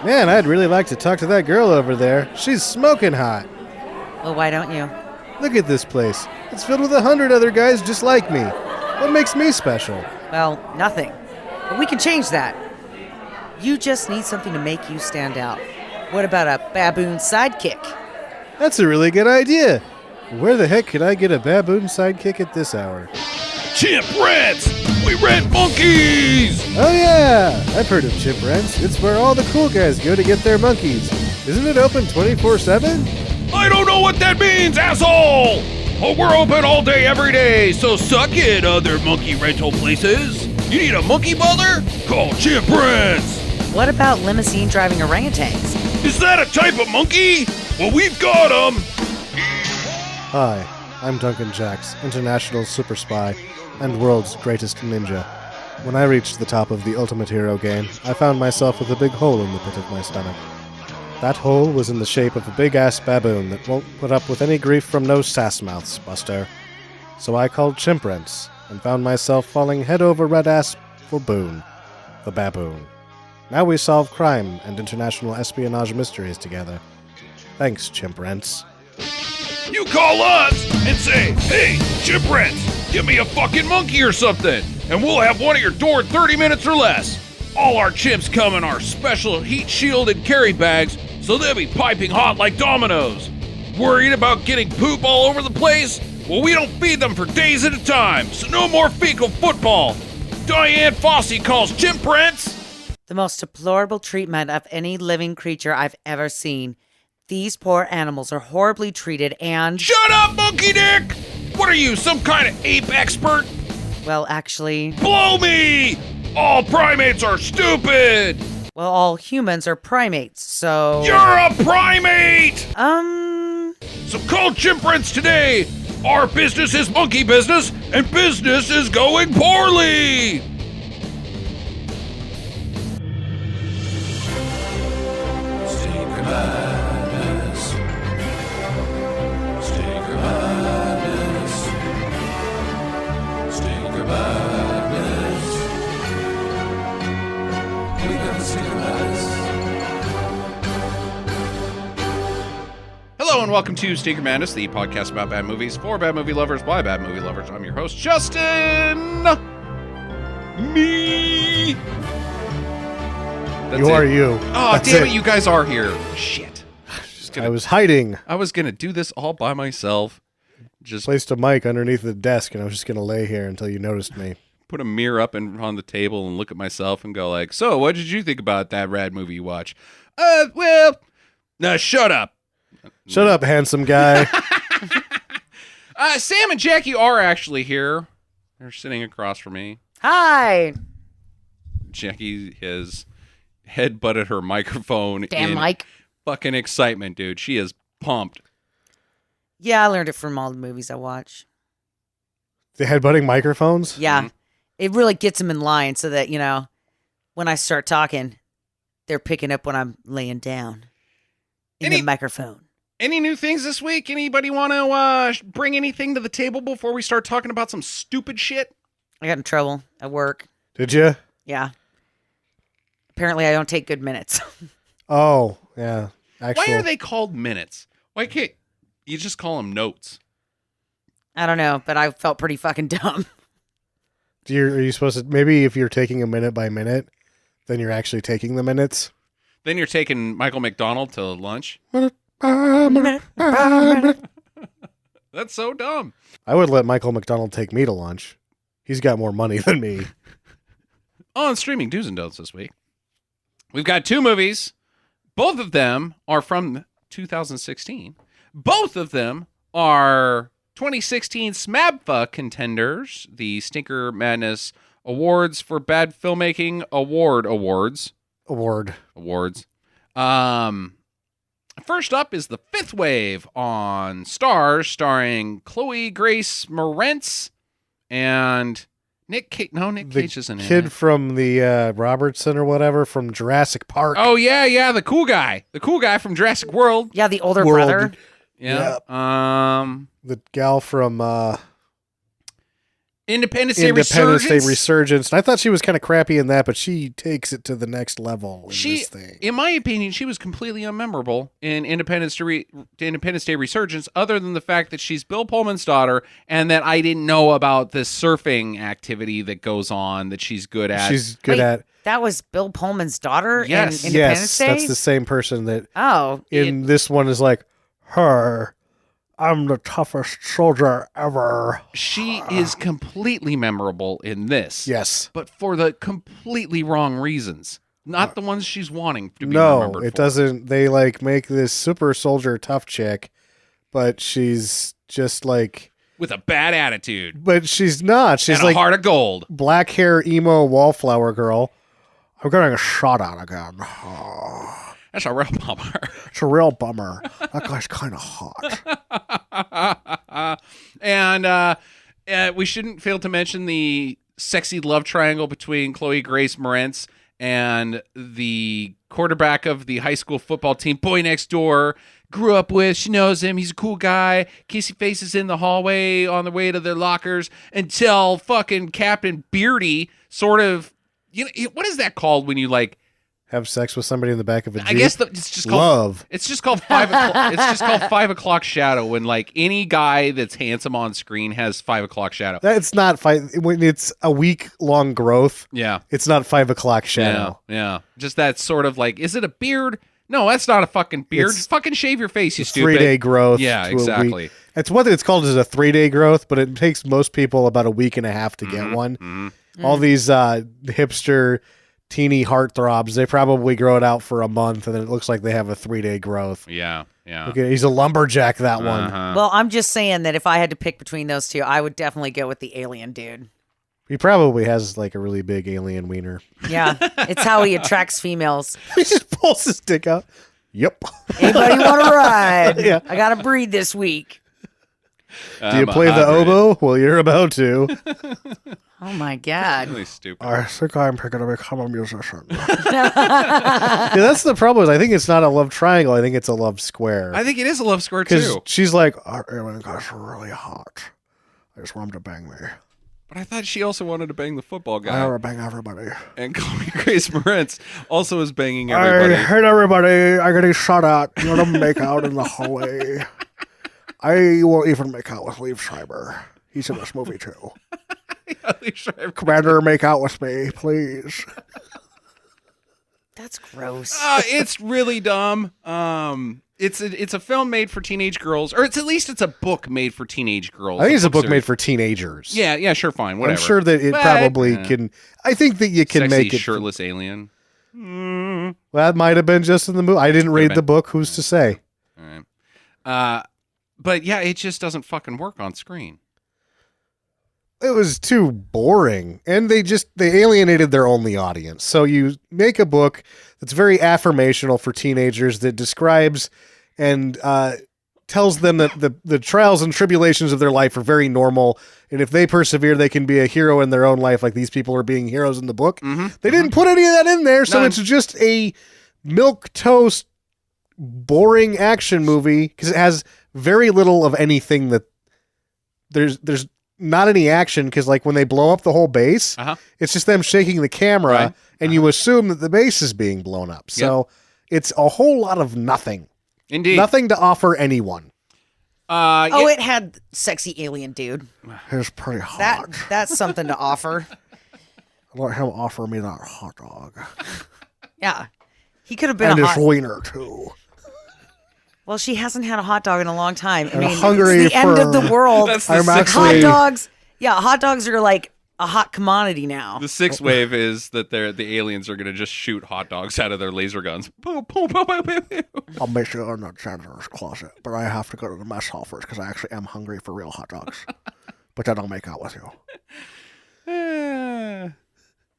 Man, I'd really like to talk to that girl over there. She's smoking hot. Well, why don't you? Look at this place. It's filled with 100 other guys just like me. What makes me special? Well, nothing. But we can change that. You just need something to make you stand out. What about a baboon sidekick? That's a really good idea. Where the heck could I get a baboon sidekick at this hour? Chimp rents! We rent monkeys! Oh yeah, I've heard of Chimp Rents. It's where all the cool guys go to get their monkeys. Isn't it open 24/7? I don't know what that means, asshole! Oh, we're open all day, every day, so suck it, other monkey rental places. You need a monkey butler? Call Chimp Rents! What about limousine driving orangutans? Is that a type of monkey? Well, we've got them! Hi, I'm Duncan Jacks, international super spy and world's greatest ninja. When I reached the top of the Ultimate Hero game, I found myself with a big hole in the pit of my stomach. That hole was in the shape of a big-ass baboon that won't put up with any grief from no sass-mouths, Buster. So I called Chimp Rents, and found myself falling head over red-ass for Boone, the baboon. Now we solve crime and international espionage mysteries together. Thanks, Chimp Rents. You call us and say, hey, Chimp Rents, give me a fucking monkey or something, and we'll have one at your door in 30 minutes or less. All our chimps come in our special heat-shielded carry bags, so they'll be piping hot like dominoes. Worried about getting poop all over the place? Well, we don't feed them for days at a time, so no more fecal football. Diane Fossey calls Chimp Rents The most deplorable treatment of any living creature I've ever seen. These poor animals are horribly treated and... Shut up, Monkey Dick! What are you, some kind of ape expert? Well, actually... Blow me! All primates are stupid! Well, all humans are primates, so... You're a primate! So call Chimp Rents today! Our business is monkey business, and business is going poorly! Hello and welcome to Stinker Madness, the podcast about bad movies for bad movie lovers by bad movie lovers. I'm your host, Justin. Me. That's You are it. you. Oh, That's damn it. it, you guys are here. Shit. I was hiding. I was gonna do this all by myself. Just Placed a mic underneath the desk, and I was just going to lay here until you noticed me. put a mirror up on the table and look at myself and go like, so what did you think about that rad movie you watched? Well, no, shut up. Shut up, handsome guy. Sam and Jackie are actually here. They're sitting across from me. Hi! Jackie has headbutted her microphone Damn, in Mike. fucking excitement, dude. She is pumped. Yeah, I learned it from all the movies I watch. The headbutting microphones? Yeah. Mhm. It really gets them in line so that, you know, when I start talking, they're picking up when I'm laying down in the microphone. Any new things this week? Anybody want to bring anything to the table before we start talking about some stupid shit? I got in trouble at work. Did you? Yeah. Apparently I don't take good minutes. Oh, yeah. Why are they called minutes? Why can't you just call them notes? I don't know, but I felt pretty fucking dumb. Are you supposed to... Maybe if you're taking a minute by minute, then you're actually taking the minutes? Then you're taking Michael McDonald to lunch? That's so dumb. I would let Michael McDonald take me to lunch. He's got more money than me. On streaming do's and don'ts this week, we've got two movies. Both of them are from 2016. Both of them are 2016 SMABFA contenders, the Stinker Madness Awards for Bad Filmmaking Awards. First up is The Fifth Wave on Starz, starring Chloe Grace Moretz and Nick Cage. No, Nick Cage isn't in it. The kid from the Robertson or whatever from Jurassic Park. Oh, yeah, the cool guy. The cool guy from Jurassic World. Yeah, the older World. brother. Yeah. The gal from Independence Day Independence Day Resurgence. Resurgence. And I thought she was kind of crappy in that, but she takes it to the next level in this thing. In my opinion, she was completely unmemorable in Independence Day Resurgence, other than the fact that she's Bill Pullman's daughter, and that I didn't know about this surfing activity that goes on that she's good at. She's good at. That was Bill Pullman's daughter Yes. in Independence Day? That's the same person that in this one is like, her, I'm the toughest soldier ever. She is completely memorable in this. Yes. But for the completely wrong reasons. Not the ones she's wanting to be No, remembered it for. doesn't. They like make this super soldier tough chick, but she's just like, With a bad attitude. but she's not. She's And like a heart of gold. black hair emo wallflower girl. I'm getting a shot at again. That's a real bummer. It's a real bummer. That guy's kind of hot. And we shouldn't fail to mention the sexy love triangle between Chloe Grace Moretz and the quarterback of the high school football team, boy next door. Grew up with, she knows him, he's a cool guy. Kissy faces in the hallway on the way to their lockers until fucking Captain Beardy sort of, what is that called when you like Have sex with somebody in the back of a Jeep? I guess it's just called love. It's just called 5 o'clock. It's just called 5 o'clock shadow. When like any guy that's handsome on screen has 5 o'clock shadow. That's not when it's a week long growth. Yeah, It's not 5 o'clock shadow. yeah. Just that sort of like, is it a beard? No, that's not a fucking beard. It's Fucking shave your face, you It's stupid. 3-day growth. Yeah, to a exactly. week. It's what it's called is a 3-day growth, but it takes most people about a week and a half to get one. Mm-hmm. All these hipster teeny heartthrobs, they probably grow it out for a month, and then it looks like they have a 3-day growth. Yeah. Okay, he's a lumberjack, that one. Uh-huh. Well, I'm just saying that if I had to pick between those two, I would definitely go with the alien dude. He probably has like a really big alien wiener. Yeah, it's how he attracts females. He just pulls his dick out. Yep. Anybody want to ride? Yeah. I got to breed this week. Do you play the oboe? Well, you're about to. Oh my God. Really stupid. I think I'm going to become a musician. Yeah, that's the problem. Is I think it's not a love triangle. I think it's a love square. I think it is a love square Because too. she's like, our alien guys are really hot. I just want him to bang me. But I thought she also wanted to bang the football I guy. want to bang everybody. And Chloe Grace Moretz also is banging everybody. I hate everybody. I'm getting shot at. You want to make out in the hallway. I will even make out with Liev Schreiber. He's in this movie too. Commander, make out with me, please. That's gross. It's really dumb. It's a film made for teenage girls, or at least it's a book made for teenage girls. I think it's a book series. made for teenagers. Yeah, sure, fine, whatever. I'm sure that it But- probably can. I think that you can Sexy, make it. shirtless alien. Well, that might have been just in the movie. I didn't read the been. book. Who's to say? All right. But yeah, it just doesn't fucking work on screen. It was too boring, and they alienated their only audience. So you make a book that's very affirmational for teenagers that describes and tells them that the trials and tribulations of their life are very normal, and if they persevere, they can be a hero in their own life, like these people are being heroes in the book. Mm-hmm. They didn't put any of that in there, so None. it's just a milquetoast, boring action movie because it has very little of anything that there's not any action because like when they blow up the whole base, it's just them shaking the camera Right. and you assume that the base is being blown up. So it's a whole lot of nothing. Indeed. Nothing to offer anyone. Oh, it had sexy alien dude. It's pretty hot. That's something to offer. Let him offer me that hot dog. Yeah. He could have been And a his hot... wiener too. Well, she hasn't had a hot dog in a long time. I I'm mean, hungry it's the end of for- the world. That's the I'm sixth Hot actually- dogs. Yeah, hot dogs are like a hot commodity now. The sixth wave is that the aliens are going to just shoot hot dogs out of their laser guns. Boom, boom, boom, boom, boom, boom. I'll make you in the janitor's closet, but I have to go to the mess hall first because I actually am hungry for real hot dogs. But then I'll make out with you.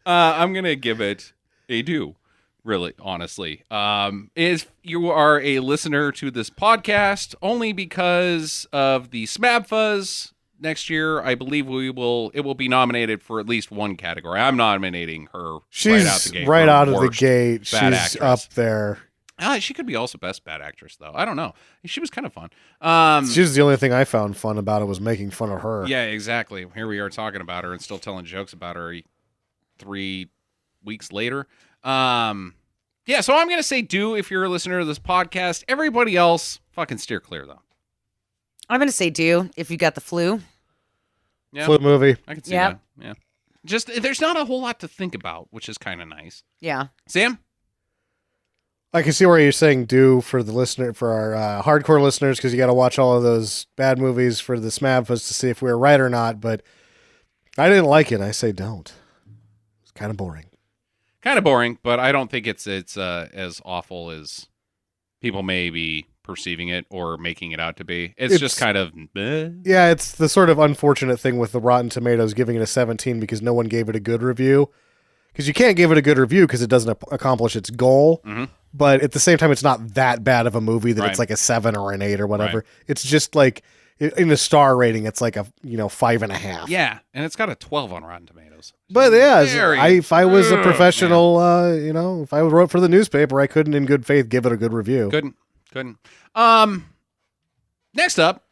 I'm going to give it a do, really, honestly. If you are a listener to this podcast, only because of the Smab Fuzz next year, I believe it will be nominated for at least one category. I'm nominating her She's right out the gate. right for out of the worst gate. bad She's actress. up there. She could be also best bad actress, though. I don't know. She was kind of fun. She was the only thing I found fun about it was making fun of her. Yeah, exactly. Here we are talking about her and still telling jokes about her 3 weeks later. Yeah, so I'm going to say do if you're a listener to this podcast. Everybody else, fucking steer clear, though. I'm going to say do if you got the flu. Yeah, Flu movie. I can see that. Yeah. Just, there's not a whole lot to think about, which is kind of nice. Yeah. Sam? I can see where you're saying do for the listener, for our hardcore listeners, because you got to watch all of those bad movies for the SMAVs to see if we were right or not. But I didn't like it. I say don't. It's kind of boring. Kind of boring, but I don't think it's as awful as people may be perceiving it or making it out to be. It's just kind of... Yeah, it's the sort of unfortunate thing with the Rotten Tomatoes giving it a 17 because no one gave it a good review. Because you can't give it a good review because it doesn't accomplish its goal. Mm-hmm. But at the same time, it's not that bad of a movie that it's like a 7 or an 8 or whatever. Right. It's just like, in the star rating, it's like a 5.5. Yeah, and it's got a 12 on Rotten Tomatoes. But yeah, if I was a professional, if I wrote for the newspaper, I couldn't in good faith give it a good review. Couldn't. Next up,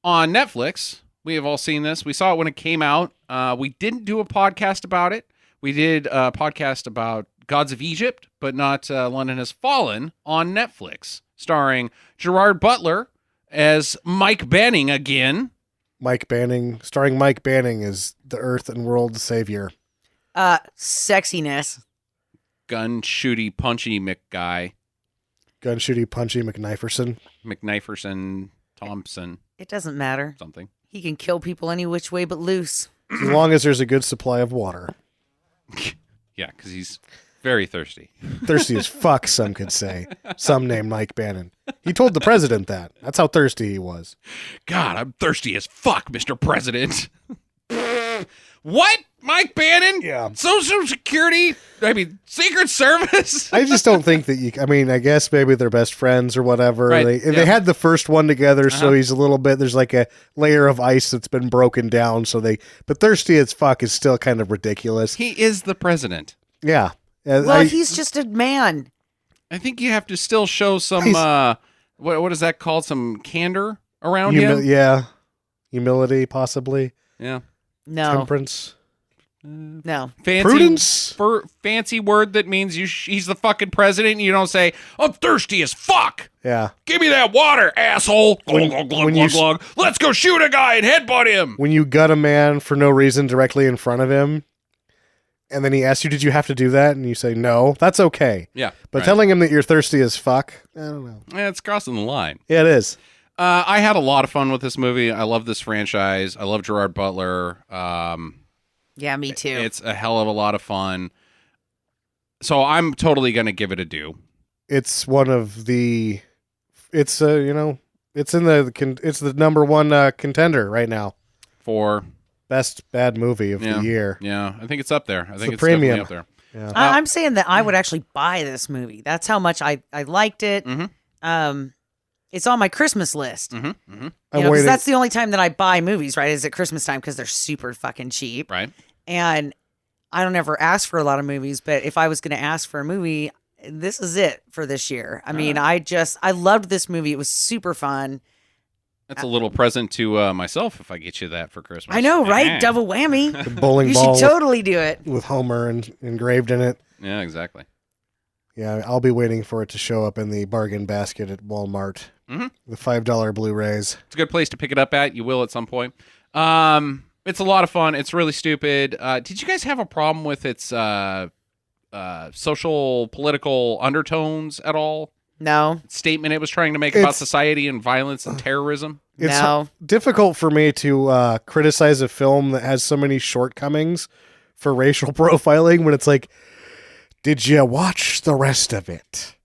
on Netflix, we have all seen this. We saw it when it came out. We didn't do a podcast about it. We did a podcast about Gods of Egypt, but not London Has Fallen on Netflix, starring Gerard Butler as Mike Banning again. Starring Mike Banning as the Earth and World Savior. Sexiness. Gun shooty punchy McGuy. Gun shooty punchy McKniferson Thompson. It doesn't matter. Something. He can kill people any which way but loose. As long as there's a good supply of water. Yeah, because he's very thirsty. Thirsty as fuck, some could say. Some named Mike Bannon. He told the president that. That's how thirsty he was. God, I'm thirsty as fuck, Mr. President. What? Mike Bannon? Yeah. Social Security? Secret Service? I just don't think that I guess maybe they're best friends or whatever. Right. They had the first one together, so he's a little bit, there's like a layer of ice that's been broken down, but thirsty as fuck is still kind of ridiculous. He is the president. Yeah. Well, he's just a man. I think you have to still show some, what is that called? Some candor around him? Yeah. Humility, possibly. Yeah. No. Temperance. No. Prudence? Fancy word that means he's the fucking president and you don't say, I'm thirsty as fuck. Yeah. Give me that water, asshole. Glug, glug, glug, glug. Let's go shoot a guy and headbutt him. When you gut a man for no reason directly in front of him, and then he asks you, did you have to do that? And you say, no, that's okay. Yeah. But telling him that you're thirsty as fuck, I don't know. Yeah, it's crossing the line. Yeah, it is. I had a lot of fun with this movie. I love this franchise. I love Gerard Butler. Yeah, me too. It's a hell of a lot of fun. So I'm totally going to give it a do. It's one of the, it's the number one contender right now for best bad movie of the year. Yeah, I think it's up there. I think it's premium. definitely up there. Yeah. I'm saying that I would actually buy this movie. That's how much I liked it. Mm-hmm. It's on my Christmas list. Mm-hmm. Mm-hmm. Because that's the only time that I buy movies, right? Is at Christmas time because they're super fucking cheap. Right. And I don't ever ask for a lot of movies, but if I was going to ask for a movie, this is it for this year. I mean, I loved this movie. It was super fun. That's a little present to myself if I get you that for Christmas. I know, right? Double whammy. The bowling ball. You should totally do it. With Homer engraved in it. Yeah, exactly. Yeah, I'll be waiting for it to show up in the bargain basket at Walmart. Mm-hmm. The $5 Blu-rays. It's a good place to pick it up at. You will at some point. It's a lot of fun. It's really stupid. Did you guys have a problem with its social, political undertones at all? No. Statement it was trying to make about society and violence and terrorism? It's difficult for me to criticize a film that has so many shortcomings for racial profiling when it's like, did you watch the rest of it?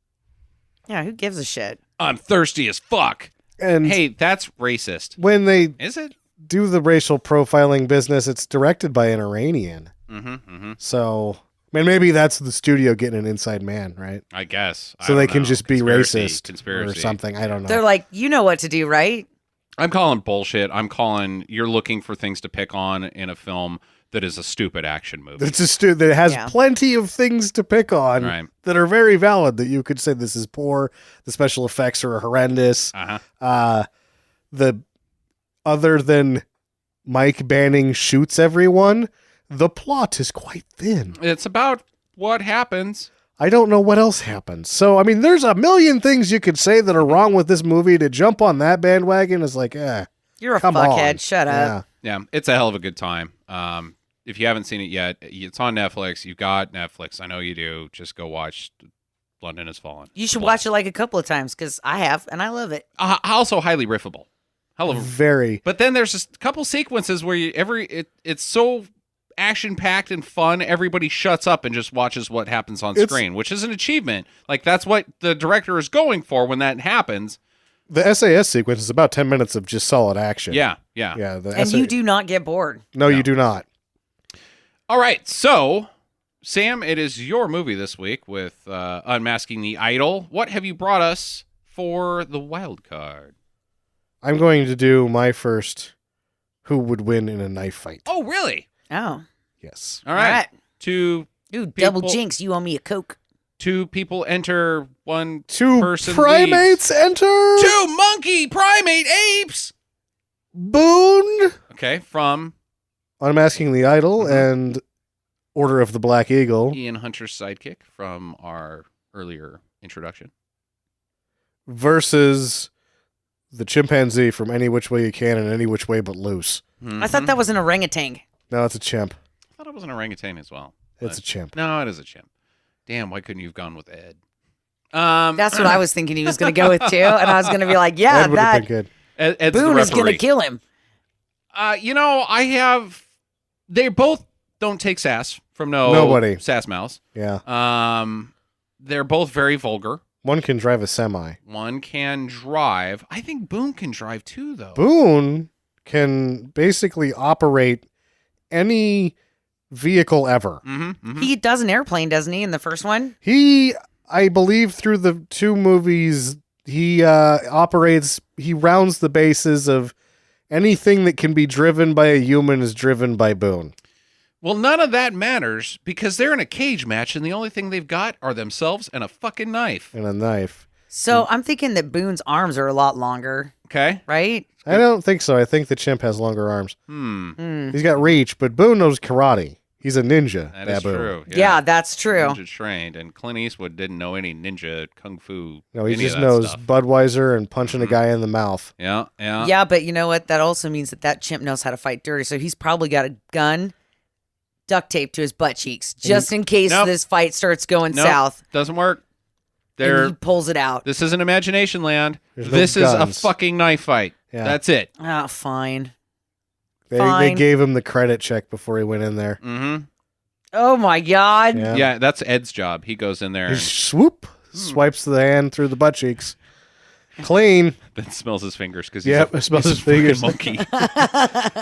Yeah, who gives a shit? I'm thirsty as fuck. And hey, that's racist. When they is it do the racial profiling business, it's directed by an Iranian. Mm-hmm, mm-hmm. So, maybe that's the studio getting an inside man, right? I guess. So they can just be racist conspiracy. or something. I don't know. They're like, you know what to do, right? I'm calling bullshit. I'm calling you're looking for things to pick on in a film that is a stupid action movie. It's that has plenty of things to pick on Right. that are very valid. That you could say this is poor. The special effects are horrendous. The other than Mike Banning shoots everyone, the plot is quite thin. It's about what happens. I don't know what else happens. So, I mean, there's a million things you could say that are wrong with this movie. To jump on that bandwagon is like, you're a come fuckhead. on. Shut up. Yeah, it's a hell of a good time. If you haven't seen it yet, it's on Netflix. You've got Netflix. I know you do. Just go watch London Has Fallen. You should watch it like a couple of times because I have, and I love it. Also highly riffable. Very. But then there's just a couple sequences where it's so action-packed and fun, everybody shuts up and just watches what happens on screen, which is an achievement. Like, that's what the director is going for when that happens. The SAS sequence is about 10 minutes of just solid action. Yeah. And you do not get bored. No, you do not. All right, so, Sam, it is your movie this week with Unmasking the Idol. What have you brought us for the wild card? I'm going to do my first who would win in a knife fight. Oh, really? Oh. Yes. All right. Two double jinx. You owe me a Coke. Two people enter, one Two person primates leaves. enter. Two monkey primate apes. Boone. Okay, from Unmasking the Idol and Order of the Black Eagle. Ian Hunter's sidekick from our earlier introduction. Versus the chimpanzee from Any Which Way You Can and Any Which Way But Loose. I thought that was an orangutan. No, it's a chimp. I thought it was an orangutan as well. It's a chimp. No, it is a chimp. Damn, why couldn't you have gone with Ed? That's what I was thinking he was going to go with too, and I was going to be like, yeah, Ed would have been good. Ed's Boone the is going to kill him. They both don't take sass from Nobody. Sass Mouse. Yeah. They're both very vulgar. One can drive a semi. One can drive. I think Boone can drive too, though. Boone can basically operate any vehicle ever. He does an airplane, doesn't he, in the first one? He, I believe, through the two movies, he rounds the bases of anything that can be driven by a human is driven by Boone. Well, none of that matters because they're in a cage match and the only thing they've got are themselves and a fucking knife. And a knife. So I'm thinking that Boone's arms are a lot longer. Okay. Right? I don't think so. I think the chimp has longer arms. He's got reach, but Boone knows karate. He's a ninja. That is true. Yeah, that's true. Ninja trained, and Clint Eastwood didn't know any ninja kung fu. No, he any just of that knows stuff. Budweiser and punching a guy in the mouth. Yeah. Yeah, but you know what? That also means that chimp knows how to fight dirty. So he's probably got a gun duct taped to his butt cheeks just in case this fight starts going south. Doesn't work. And he pulls it out. This isn't Imagination Land. This is a fucking knife fight. Yeah. That's it. Oh, fine. They gave him the credit check before he went in there. Mm-hmm. Oh my God. Yeah, that's Ed's job. He goes in there He and swipes the hand through the butt cheeks. Clean. then smells his fingers because he's Yep, smells his fingers. monkey.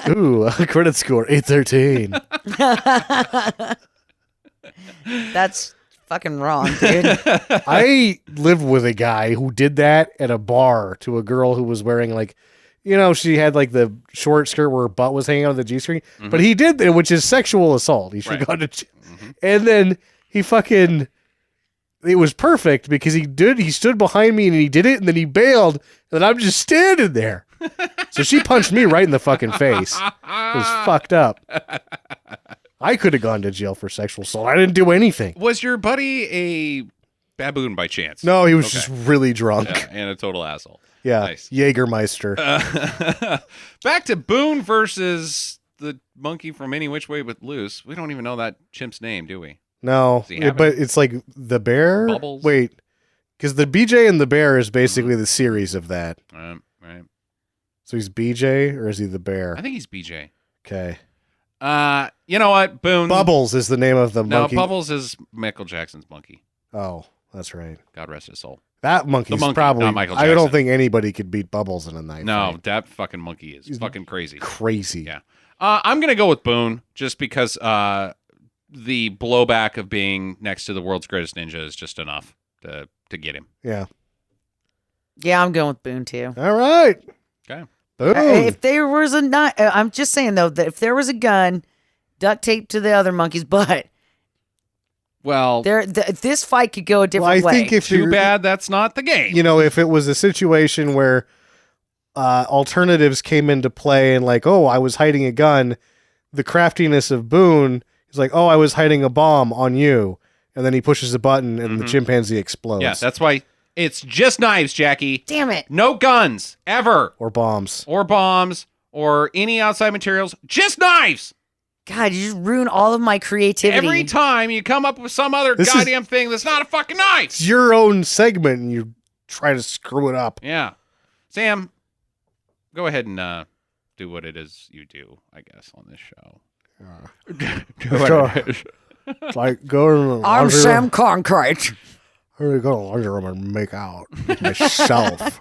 Ooh, a credit score 813. That's fucking wrong, dude. I lived with a guy who did that at a bar to a girl who was wearing she had the short skirt where her butt was hanging out of the G-string. But he did that, which is sexual assault. He should have gone to And then he fucking... It was perfect because he stood behind me and he did it and then he bailed and I'm just standing there. So she punched me right in the fucking face. It was fucked up. I could have gone to jail for sexual assault. I didn't do anything. Was your buddy a baboon by chance? No, he was just really drunk. Yeah, and a total asshole. Yeah, Nice. Jägermeister. Back to Boone versus the monkey from Any Which Way But Loose. We don't even know that chimp's name, do we? No, but it's like the bear. Bubbles? Wait, because the BJ and the bear is basically the series of that. Right. So he's BJ or is he the bear? I think he's BJ. Okay. You know what? Boone. Bubbles is the name of the monkey. No, Bubbles is Michael Jackson's monkey. Oh, that's right. God rest his soul. That monkey's monkey, probably. not Michael I don't Jackson. think anybody could beat Bubbles in a knife. No, fight. that fucking monkey is fucking crazy. Crazy. Yeah. I'm going to go with Boone just because the blowback of being next to the world's greatest ninja is just enough to get him. Yeah. Yeah, I'm going with Boone too. All right. Okay. Boom. If there was I'm just saying though that if there was a gun duct tape to the other monkey's butt. Well, This fight could go a different I way. think if too you're- bad that's not the game. You know, if it was a situation where alternatives came into play and like, oh, I was hiding a gun, the craftiness of Boone is like, oh, I was hiding a bomb on you. And then he pushes a button and the chimpanzee explodes. Yeah, that's why it's just knives, Jackie. Damn it. No guns, ever. Or bombs. Or bombs, or any outside materials. Just knives. God, you just ruin all of my creativity. Every time you come up with some other goddamn thing that's not a fucking knife. It's your own segment and you try to screw it up. Yeah. Sam, go ahead and do what it is you do, I guess, on this show. It's like go to the I'm laundry Sam room. Concrete. I'm gonna go to the laundry room and make out with myself.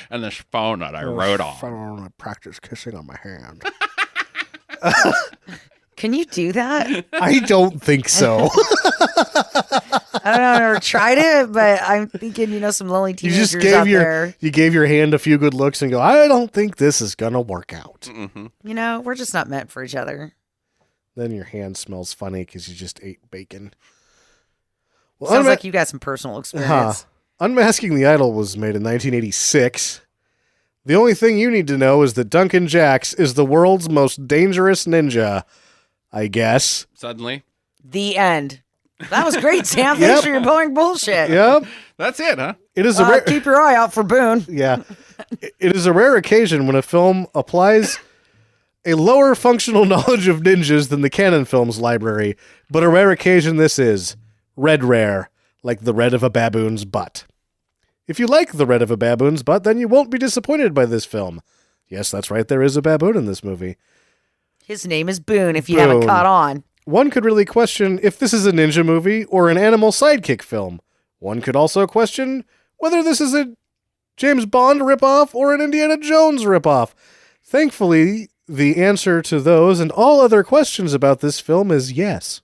And this phone that I wrote on. I practice kissing on my hand. Can you do that? I don't think so. I don't know. I've never tried it, but I'm thinking, some lonely You teenagers just gave out your there. you gave your hand a few good looks and go, I don't think this is gonna work out. Mm-hmm. We're just not meant for each other. Then your hand smells funny because you just ate bacon. Well, Sounds like you got some personal experience. Unmasking the Idol was made in 1986. The only thing you need to know is that Duncan Jacks is the world's most dangerous ninja, I guess. Suddenly. The end. That was great, Sam. Yep. Thanks for your boring bullshit. Yep. That's it, huh? It is a rare Keep your eye out for Boone. Yeah. It is a rare occasion when a film applies a lower functional knowledge of ninjas than the canon films library, but a rare occasion this is. Red rare, like the red of a baboon's butt. If you like the red of a baboon's butt, then you won't be disappointed by this film. Yes, that's right, there is a baboon in this movie. His name is Boone, if you haven't Boone. caught on. One could really question if this is a ninja movie or an animal sidekick film. One could also question whether this is a James Bond ripoff or an Indiana Jones ripoff. Thankfully, the answer to those and all other questions about this film is yes.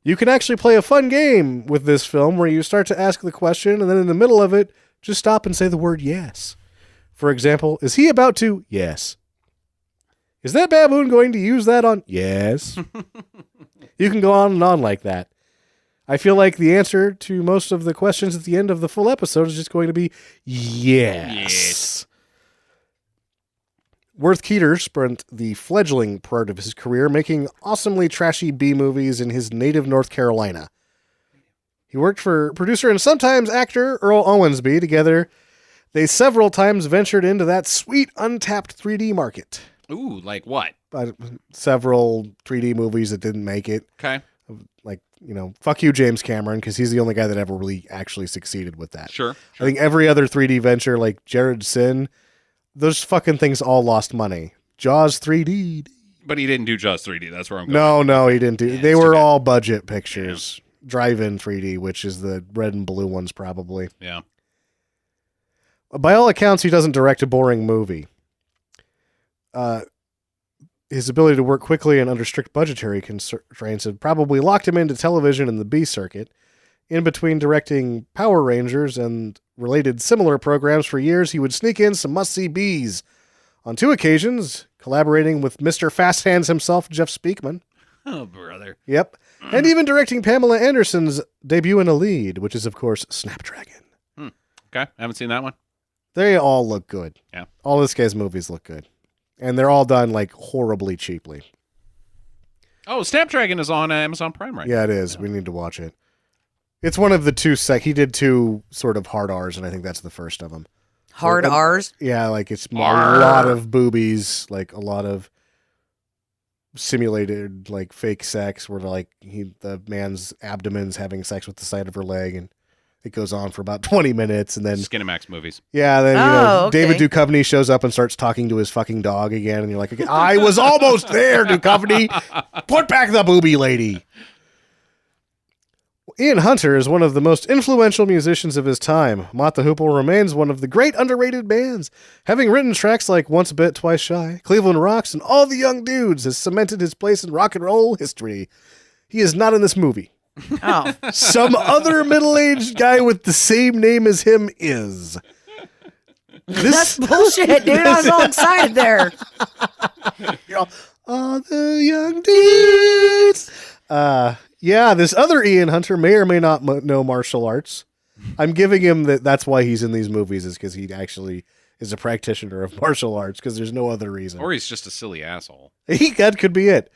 You can actually play a fun game with this film where you start to ask the question and then in the middle of it, just stop and say the word yes. For example, is he about to? Yes. Is that baboon going to use that on? Yes. You can go on and on like that. I feel like the answer to most of the questions at the end of the full episode is just going to be yes. Worth Keeter spent the fledgling part of his career making awesomely trashy B movies in his native North Carolina. He worked for producer and sometimes actor Earl Owensby. Together, they several times ventured into that sweet untapped 3D market. Ooh, like what? Several 3D movies that didn't make it. Okay. Like, fuck you, James Cameron, because he's the only guy that ever really actually succeeded with that. Sure. I think every other 3D venture, like Jared Sin, those fucking things all lost money. Jaws 3D. But he didn't do Jaws 3D. That's where I'm going. No, he didn't do. Yeah, they it's were too bad. all budget pictures. Drive-in 3D, which is the red and blue ones probably. Yeah. By all accounts, he doesn't direct a boring movie. His ability to work quickly and under strict budgetary constraints had probably locked him into television and the B circuit. In between directing Power Rangers and related similar programs for years, he would sneak in some must-see Bs. On 2 occasions, collaborating with Mr. Fast Hands himself, Jeff Speakman. Oh, brother. Yep. And even directing Pamela Anderson's debut in a lead, which is, of course, Snapdragon. Okay. I haven't seen that one. They all look good. Yeah. All this guy's movies look good. And they're all done, like, horribly cheaply. Oh, Snapdragon is on Amazon Prime right now. Yeah, it is. We need to watch it. It's one of the 2 he did 2 sort of hard R's, and I think that's the first of them. Hard R's? Yeah, like it's a Arr. lot of boobies, like a lot of simulated, like fake sex where like the man's abdomen's having sex with the side of her leg, and it goes on for about 20 minutes, and then Skinemax movies. yeah, then okay. David Duchovny shows up and starts talking to his fucking dog again, and you're like, I was almost there, Duchovny. Put back the booby lady. Ian Hunter is one of the most influential musicians of his time. Mott the Hoople remains one of the great underrated bands. Having written tracks like Once Bit, Twice Shy, Cleveland Rocks, and All the Young Dudes, has cemented his place in rock and roll history. He is not in this movie. Oh. Some other middle-aged guy with the same name as him is. That's bullshit, dude. I was all excited there. All the young dudes. Yeah, this other Ian Hunter may or may not know martial arts. I'm giving him that's why he's in these movies, is because he actually is a practitioner of martial arts, because there's no other reason. Or he's just a silly asshole. That could be it.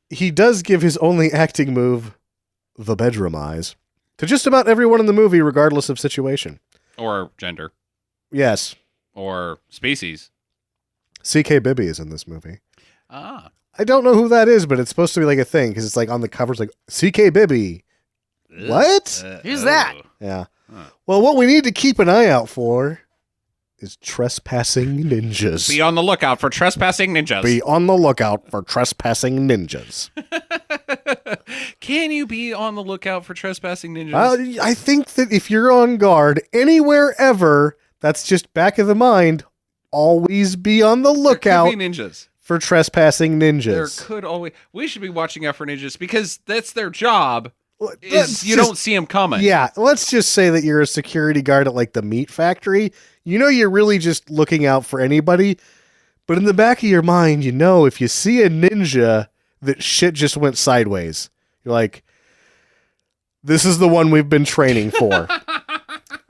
He does give his only acting move, the bedroom eyes, to just about everyone in the movie, regardless of situation. Or gender. Yes. Or species. C.K. Bibby is in this movie. Ah. I don't know who that is, but it's supposed to be like a thing, because it's like on the cover, it's like, C.K. Bibby. What? Who's that? Yeah. Huh. Well, what we need to keep an eye out for is trespassing ninjas. Be on the lookout for trespassing ninjas. Be on the lookout for trespassing ninjas. Can you be on the lookout for trespassing ninjas? I think that if you're on guard anywhere ever, that's just back of the mind. Always be on the lookout There could be ninjas. for trespassing ninjas. There could always. We should be watching out for ninjas because that's their job. Let's You don't see them coming. Yeah, let's just say that you're a security guard at like the meat factory. You know, you're really just looking out for anybody. But in the back of your mind, you know, if you see a ninja, that shit just went sideways. You're like, this is the one we've been training for.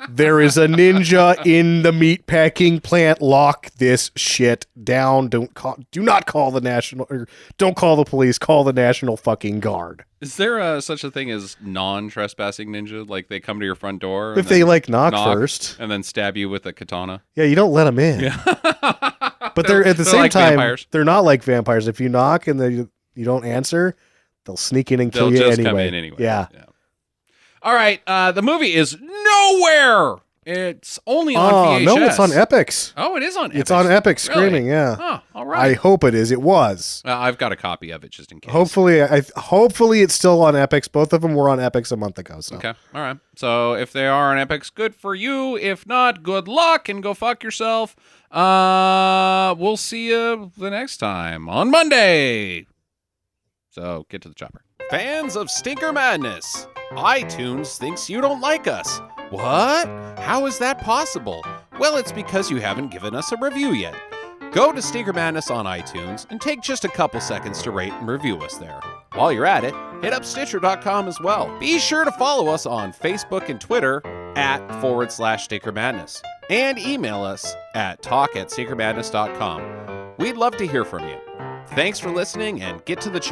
There is a ninja in the meat packing plant. Lock this shit down. Do not call the national, or don't call the police. Call the National fucking Guard. Is there such a thing as non-trespassing ninja? Like they come to your front door If they like knock first, and then stab you with a katana. yeah, you don't let them in. Yeah. But they're at the same like time, vampires. they're not like vampires. If you knock and you don't answer, they'll sneak in and kill They'll you just anyway. come in anyway. Yeah. All right. The movie is nowhere. It's only on VHS. No, it's on Epix. Oh, it is on Epix. It's on Epix streaming, Really? yeah. Oh, all I right. hope it is. It was. I've got a copy of it just in case. Hopefully it's still on Epix. Both of them were on Epix a month ago. So. Okay. All right. So if they are on Epix, good for you. If not, good luck and go fuck yourself. We'll see you the next time on Monday. So get to the chopper. Fans of Stinker Madness, iTunes thinks you don't like us. What? How is that possible? Well, it's because you haven't given us a review yet. Go to Stinker Madness on iTunes and take just a couple seconds to rate and review us there. While you're at it, hit up Stitcher.com as well. Be sure to follow us on Facebook and Twitter @/Stinker Madness and email us at talk@stinkermadness.com. We'd love to hear from you. Thanks for listening and get to the chopper.